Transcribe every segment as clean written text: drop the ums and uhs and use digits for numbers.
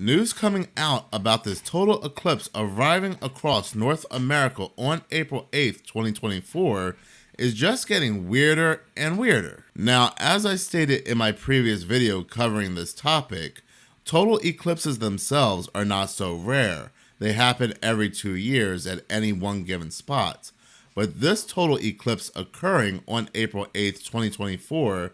News coming out about this total eclipse arriving across North America on April 8th, 2024 is just getting weirder and weirder. Now, as I stated in my previous video covering this topic, total eclipses themselves are not so rare. They happen every 2 years at any one given spot. But this total eclipse occurring on April 8th, 2024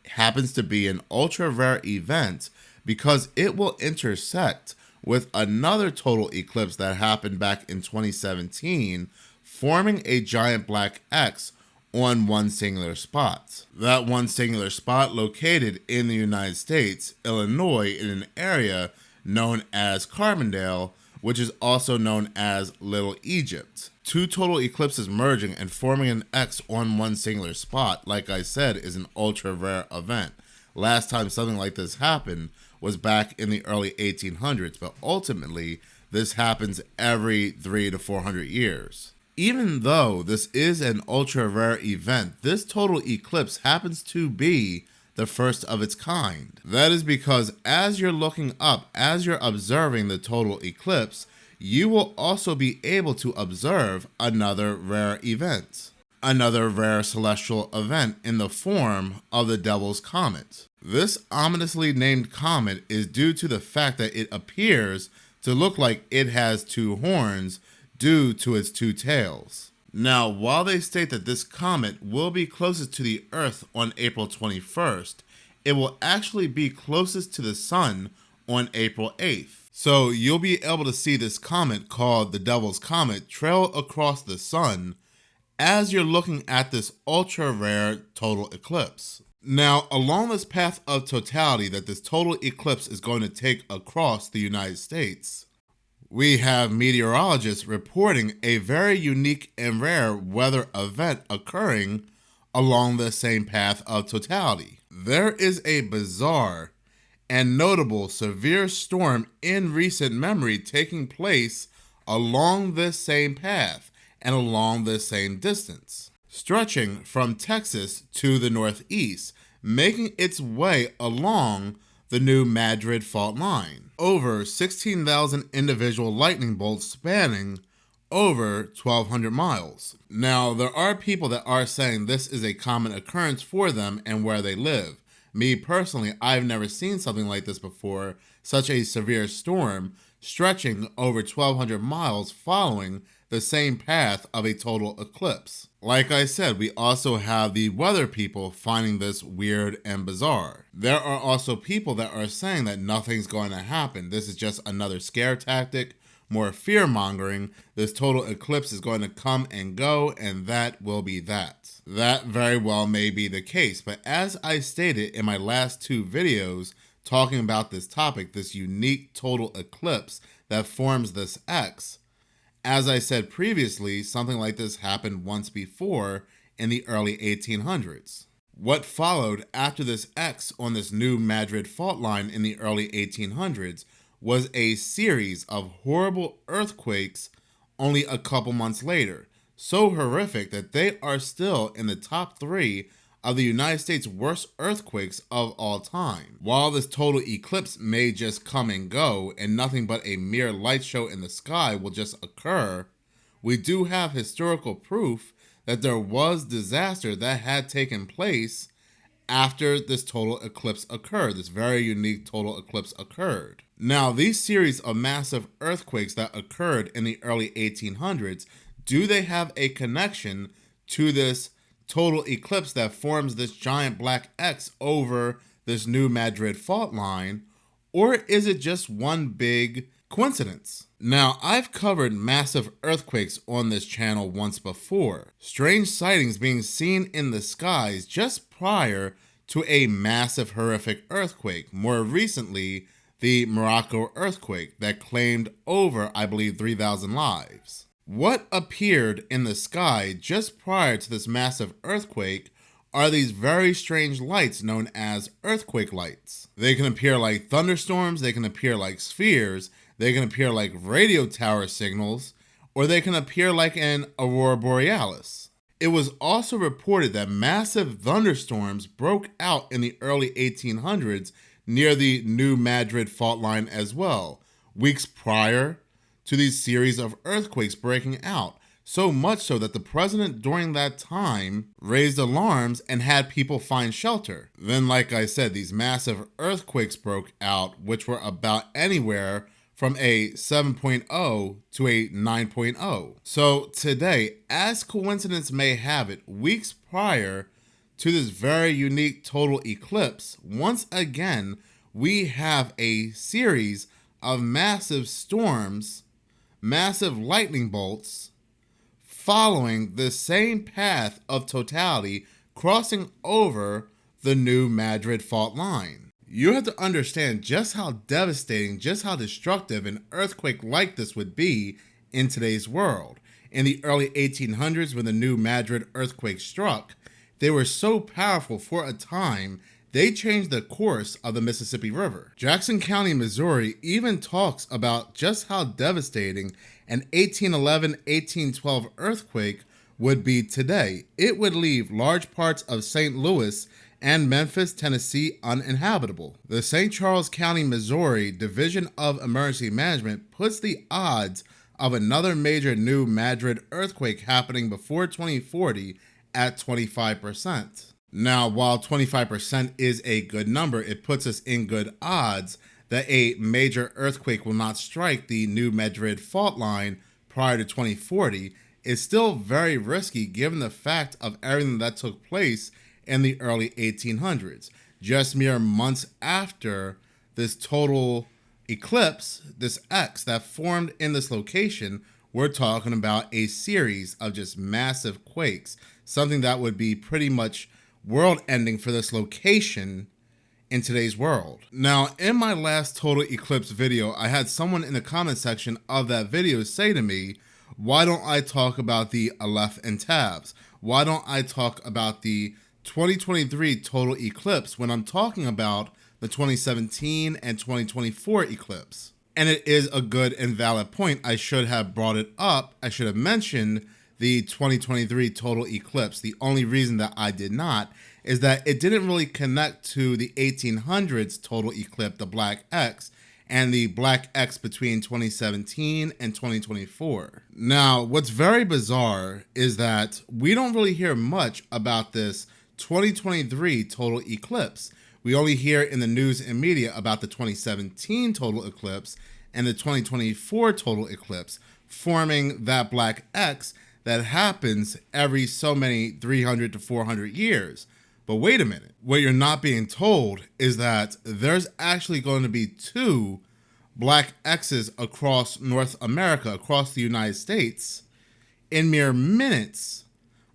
happens to be an ultra rare event because it will intersect with another total eclipse that happened back in 2017, forming a giant black X on one singular spot. That one singular spot located in the United States, Illinois, in an area known as Carbondale, which is also known as Little Egypt. Two total eclipses merging and forming an X on one singular spot, like I said, is an ultra rare event. Last time something like this happened was back in the early 1800s, but ultimately this happens every 300 to 400 years. Even though this is an ultra rare event, this total eclipse happens to be the first of its kind. That is because as you're looking up, as you're observing the total eclipse, you will also be able to observe another rare event. Another rare celestial event in the form of the Devil's Comet. This ominously named comet is due to the fact that it appears to look like it has two horns due to its two tails. Now, while they state that this comet will be closest to the Earth on April 21st, it will actually be closest to the Sun on April 8th. So you'll be able to see this comet called the Devil's Comet trail across the Sun as you're looking at this ultra rare total eclipse. Now, along this path of totality that this total eclipse is going to take across the United States, we have meteorologists reporting a very unique and rare weather event occurring along the same path of totality. There is a bizarre and notable severe storm in recent memory taking place along this same path and along this same distance, stretching from Texas to the northeast, making its way along the new Madrid fault line. Over 16,000 individual lightning bolts spanning over 1,200 miles. Now, there are people that are saying this is a common occurrence for them and where they live. Me personally, I've never seen something like this before, such a severe storm stretching over 1,200 miles following the same path of a total eclipse. Like I said, we also have the weather people finding this weird and bizarre. There are also people that are saying that nothing's going to happen. This is just another scare tactic, more fear-mongering. This total eclipse is going to come and go, and that will be that. That very well may be the case, but as I stated in my last two videos talking about this topic, this unique total eclipse that forms this X, as I said previously, something like this happened once before in the early 1800s. What followed after this X on this new Madrid fault line in the early 1800s was a series of horrible earthquakes only a couple months later, so horrific that they are still in the top 3 of the United States' worst earthquakes of all time. While this total eclipse may just come and go and nothing but a mere light show in the sky will just occur, we do have historical proof that there was disaster that had taken place after this total eclipse occurred. This very unique total eclipse occurred. Now, these series of massive earthquakes that occurred in the early 1800s, do they have a connection to this total eclipse that forms this giant black X over this new Madrid fault line, or is it just one big coincidence? Now, I've covered massive earthquakes on this channel once before, strange sightings being seen in the skies just prior to a massive horrific earthquake, more recently the Morocco earthquake that claimed over, I believe, 3,000 lives. What appeared in the sky just prior to this massive earthquake are these very strange lights known as earthquake lights. They can appear like thunderstorms, they can appear like spheres, they can appear like radio tower signals, or they can appear like an aurora borealis. It was also reported that massive thunderstorms broke out in the early 1800s near the New Madrid fault line as well, weeks prior to these series of earthquakes breaking out. So much so that the president during that time raised alarms and had people find shelter. Then, like I said, these massive earthquakes broke out, which were about anywhere from a 7.0 to a 9.0. So today, as coincidence may have it, weeks prior to this very unique total eclipse, once again, we have a series of massive storms, massive lightning bolts, following the same path of totality, crossing over the New Madrid fault line. You have to understand just how devastating, just how destructive an earthquake like this would be in today's world. In the early 1800s, when the New Madrid earthquake struck, they were so powerful for a time, they changed the course of the Mississippi River. Jackson County, Missouri even talks about just how devastating an 1811-1812 earthquake would be today. It would leave large parts of St. Louis and Memphis, Tennessee uninhabitable. The St. Charles County, Missouri Division of Emergency Management puts the odds of another major New Madrid earthquake happening before 2040 at 25%. Now, while 25% is a good number, it puts us in good odds that a major earthquake will not strike the New Madrid fault line prior to 2040. Is still very risky given the fact of everything that took place in the early 1800s. Just mere months after this total eclipse, this X that formed in this location, we're talking about a series of just massive quakes, something that would be pretty much world-ending for this location in today's world. Now, in my last total eclipse video, I had someone in the comment section of that video say to me, why don't I talk about the Aleph and Tabs? Why don't I talk about the 2023 total eclipse when I'm talking about the 2017 and 2024 eclipse? And it is a good and valid point. I should have brought it up. I should have mentioned the 2023 total eclipse. The only reason that I did not is that it didn't really connect to the 1800s total eclipse, the Black X, and the Black X between 2017 and 2024. Now, what's very bizarre is that we don't really hear much about this 2023 total eclipse. We only hear in the news and media about the 2017 total eclipse and the 2024 total eclipse, forming that Black X that happens every so many 300 to 400 years. But wait a minute, what you're not being told is that there's actually going to be two Black X's across North America, across the United States, in mere minutes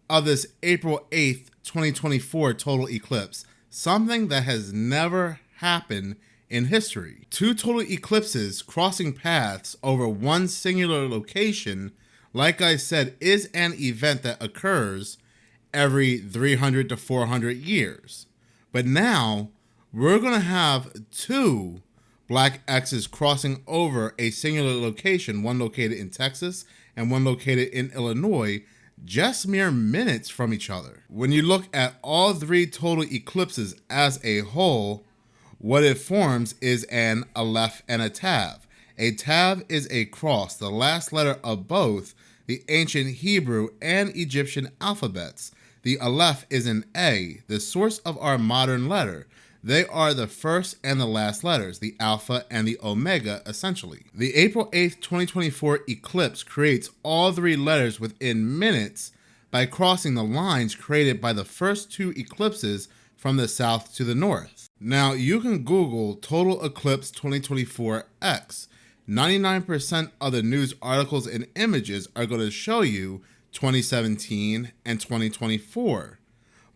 of this April 8th, 2024 total eclipse, something that has never happened in history. Two total eclipses crossing paths over one singular location, like I said, is an event that occurs every 300 to 400 years. But now we're going to have two Black X's crossing over a singular location, one located in Texas and one located in Illinois, just mere minutes from each other. When you look at all three total eclipses as a whole, what it forms is an Aleph and a Tav. A Tav is a cross, the last letter of both the ancient Hebrew and Egyptian alphabets. The Aleph is an A, the source of our modern letter. They are the first and the last letters, the alpha and the omega, essentially. The April 8th, 2024 eclipse creates all three letters within minutes by crossing the lines created by the first two eclipses from the south to the north. Now, you can Google Total Eclipse 2024 X. 99% of the news articles and images are going to show you 2017 and 2024.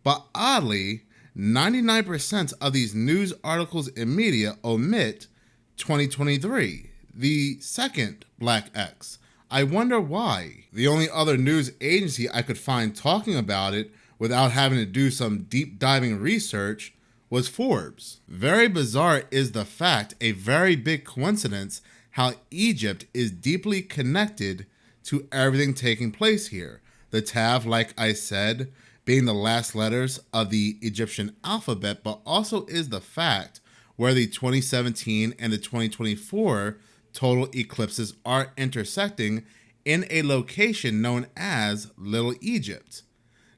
But oddly, 99% of these news articles and media omit 2023, the second Black X. I wonder why. The only other news agency I could find talking about it without having to do some deep diving research was Forbes. Very bizarre is the fact, a very big coincidence, how Egypt is deeply connected to everything taking place here. The Tav, like I said, being the last letters of the Egyptian alphabet, but also is the fact where the 2017 and the 2024 total eclipses are intersecting in a location known as Little Egypt,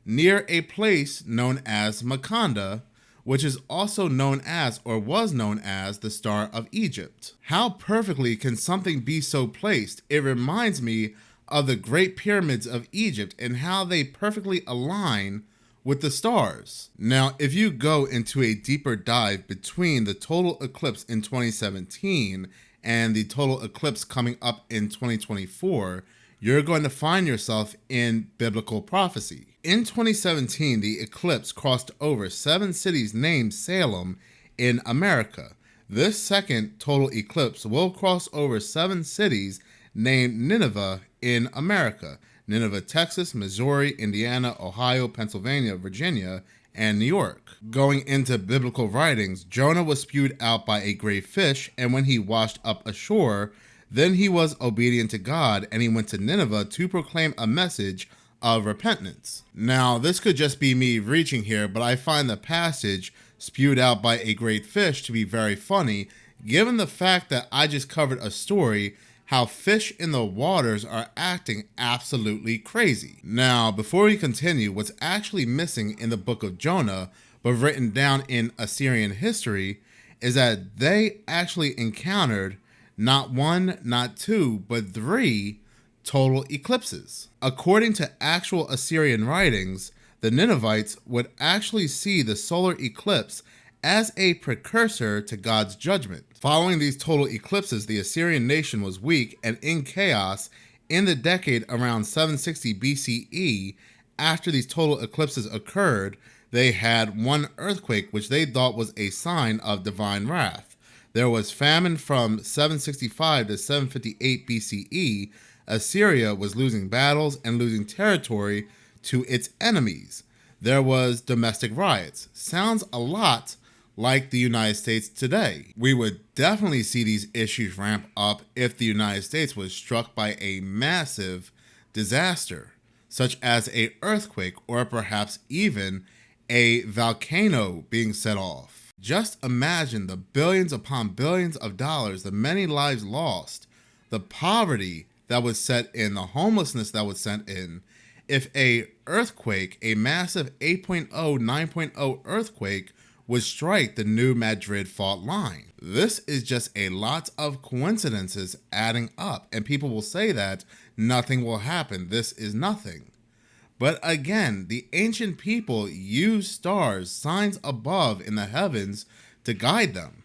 near a place known as Makonda, which is also known as, or was known as, the Star of Egypt. How perfectly can something be so placed? It reminds me of the Great Pyramids of Egypt and how they perfectly align with the stars. Now, if you go into a deeper dive between the total eclipse in 2017 and the total eclipse coming up in 2024, you're going to find yourself in biblical prophecy. In 2017, the eclipse crossed over 7 cities named Salem in America. This second total eclipse will cross over 7 cities named Nineveh in America. Nineveh, Texas, Missouri, Indiana, Ohio, Pennsylvania, Virginia, and New York. Going into biblical writings, Jonah was spewed out by a great fish, and when he washed up ashore, then he was obedient to God, and he went to Nineveh to proclaim a message of repentance. Now, this could just be me reaching here, but I find the passage spewed out by a great fish to be very funny, given the fact that I just covered a story how fish in the waters are acting absolutely crazy. Now, before we continue, what's actually missing in the book of Jonah, but written down in Assyrian history, is that they actually encountered not 1, not 2, but 3 total eclipses. According to actual Assyrian writings, the Ninevites would actually see the solar eclipse as a precursor to God's judgment. Following these total eclipses, the Assyrian nation was weak and in chaos in the decade around 760 BCE. After these total eclipses occurred, they had one earthquake, which they thought was a sign of divine wrath. There was famine from 765 to 758 BCE. Assyria was losing battles and losing territory to its enemies. There was domestic riots. Sounds a lot like the United States today. We would definitely see these issues ramp up if the United States was struck by a massive disaster, such as an earthquake or perhaps even a volcano being set off. Just imagine the billions upon billions of dollars, the many lives lost, the poverty that was set in, the homelessness that was set in, if a earthquake, a massive 8.0, 9.0 earthquake would strike the new Madrid fault line. This is just a lot of coincidences adding up, and people will say that nothing will happen. This is nothing. But again, the ancient people used stars, signs above in the heavens, to guide them.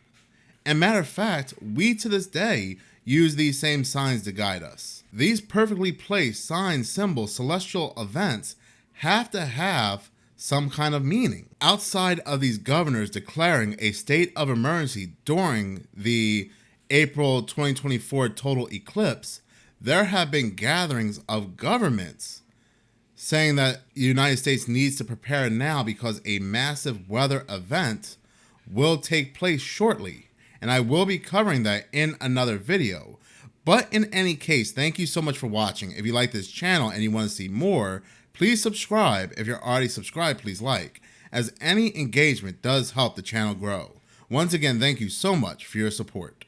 And matter of fact, we to this day use these same signs to guide us. These perfectly placed signs, symbols, celestial events have to have some kind of meaning. Outside of these governors declaring a state of emergency during the April 2024 total eclipse, there have been gatherings of governments saying that the United States needs to prepare now because a massive weather event will take place shortly. And I will be covering that in another video. But in any case, thank you so much for watching. If you like this channel and you want to see more, please subscribe. If you're already subscribed, please like, as any engagement does help the channel grow. Once again, thank you so much for your support.